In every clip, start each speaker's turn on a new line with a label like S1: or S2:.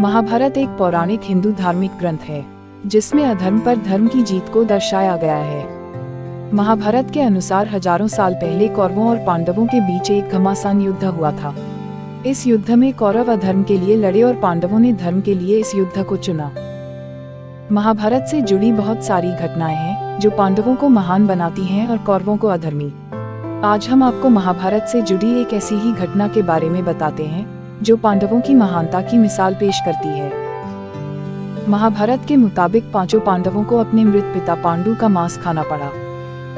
S1: महाभारत एक पौराणिक हिंदू धार्मिक ग्रंथ है जिसमें अधर्म पर धर्म की जीत को दर्शाया गया है। महाभारत के अनुसार हजारों साल पहले कौरवों और पांडवों के बीच एक घमासान युद्ध हुआ था। इस युद्ध में कौरव अधर्म के लिए लड़े और पांडवों ने धर्म के लिए इस युद्ध को चुना। महाभारत से जुड़ी बहुत सारी घटनाएं हैं जो पांडवों को महान बनाती हैं और कौरवों को अधर्मी। आज हम आपको महाभारत से जुड़ी एक ऐसी ही घटना के बारे में बताते हैं जो पांडवों की महानता की मिसाल पेश करती है। महाभारत के मुताबिक पांचों पांडवों को अपने मृत पिता पांडु का मांस खाना पड़ा।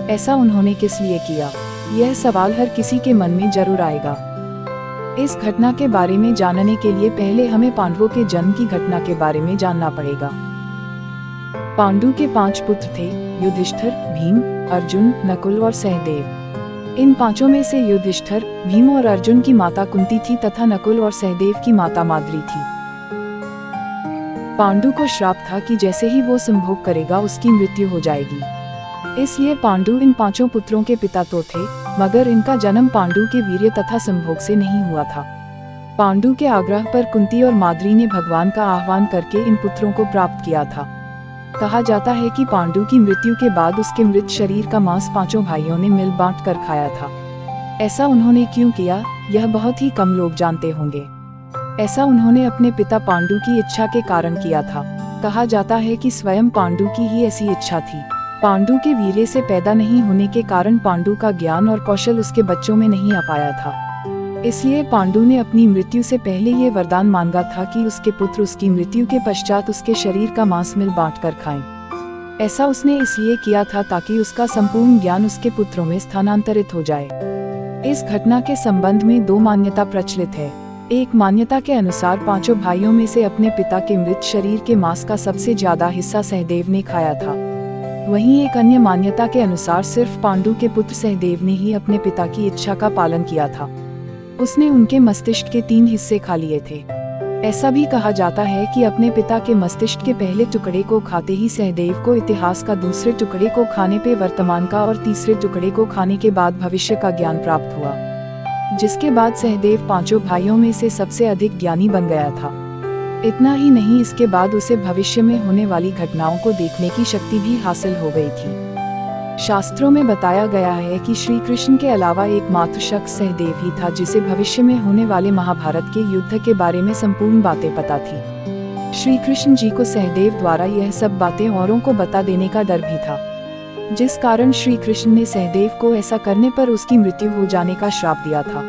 S1: ऐसा उन्होंने किस लिए किया, यह सवाल हर किसी के मन में जरूर आएगा। इस घटना के बारे में जानने के लिए पहले हमें पांडवों के जन्म की घटना के बारे में जानना पड़ेगा। पांडु के 5 पुत्र थे, युधिष्ठिर, भीम, अर्जुन, नकुल और सहदेव। इन पांचों में से युधिष्ठिर, भीम और अर्जुन की माता कुंती थी तथा नकुल और सहदेव की माता माद्री थी। पांडु को श्राप था कि जैसे ही वो संभोग करेगा उसकी मृत्यु हो जाएगी। इसलिए पांडु इन 5 पुत्रों के पिता तो थे, मगर इनका जन्म पांडु के वीर्य तथा संभोग से नहीं हुआ था। पांडु के आग्रह पर कुंती और माद्री ने भगवान का आह्वान करके इन पुत्रों को प्राप्त किया था। कहा जाता है कि पांडु की मृत्यु के बाद उसके मृत शरीर का मांस 5 भाइयों ने मिल बांट कर खाया था। ऐसा उन्होंने क्यों किया, यह बहुत ही कम लोग जानते होंगे। ऐसा उन्होंने अपने पिता पांडु की इच्छा के कारण किया था। कहा जाता है कि स्वयं पांडु की ही ऐसी इच्छा थी। पांडु के वीर्य से पैदा नहीं होने के कारण पांडु का ज्ञान और कौशल उसके बच्चों में नहीं आ पाया था। इसलिए पांडु ने अपनी मृत्यु से पहले ये वरदान मांगा था कि उसके पुत्र उसकी मृत्यु के पश्चात उसके शरीर का मांस मिल बांट कर खाएं। ऐसा उसने इसलिए किया था ताकि उसका संपूर्ण ज्ञान उसके पुत्रों में स्थानांतरित हो जाए। इस घटना के संबंध में 2 मान्यता प्रचलित है। एक मान्यता के अनुसार 5 भाइयों में से अपने पिता के मृत शरीर के मांस का सबसे ज्यादा हिस्सा सहदेव ने खाया था। वहीं एक अन्य मान्यता के अनुसार सिर्फ पांडु के पुत्र सहदेव ने ही अपने पिता की इच्छा का पालन किया था। उसने उनके मस्तिष्क के 3 हिस्से खा लिए थे। ऐसा भी कहा जाता है कि अपने पिता के मस्तिष्क के पहले टुकड़े को खाते ही सहदेव को इतिहास का दूसरे टुकड़े को खाने पे वर्तमान का और तीसरे टुकड़े को खाने के बाद भविष्य का ज्ञान प्राप्त हुआ, जिसके बाद सहदेव 5 भाइयों में से सबसे अधिक ज्ञानी बन गया था। इतना ही नहीं, इसके बाद उसे भविष्य में होने वाली घटनाओं को देखने की शक्ति भी हासिल हो गई थी। शास्त्रों में बताया गया है कि श्री कृष्ण के अलावा एकमात्र शख्स सहदेव ही था जिसे भविष्य में होने वाले महाभारत के युद्ध के बारे में संपूर्ण बातें पता थी। श्री कृष्ण जी को सहदेव द्वारा यह सब बातें औरों को बता देने का डर भी था, जिस कारण श्री कृष्ण ने सहदेव को ऐसा करने पर उसकी मृत्यु हो जाने का श्राप दिया था।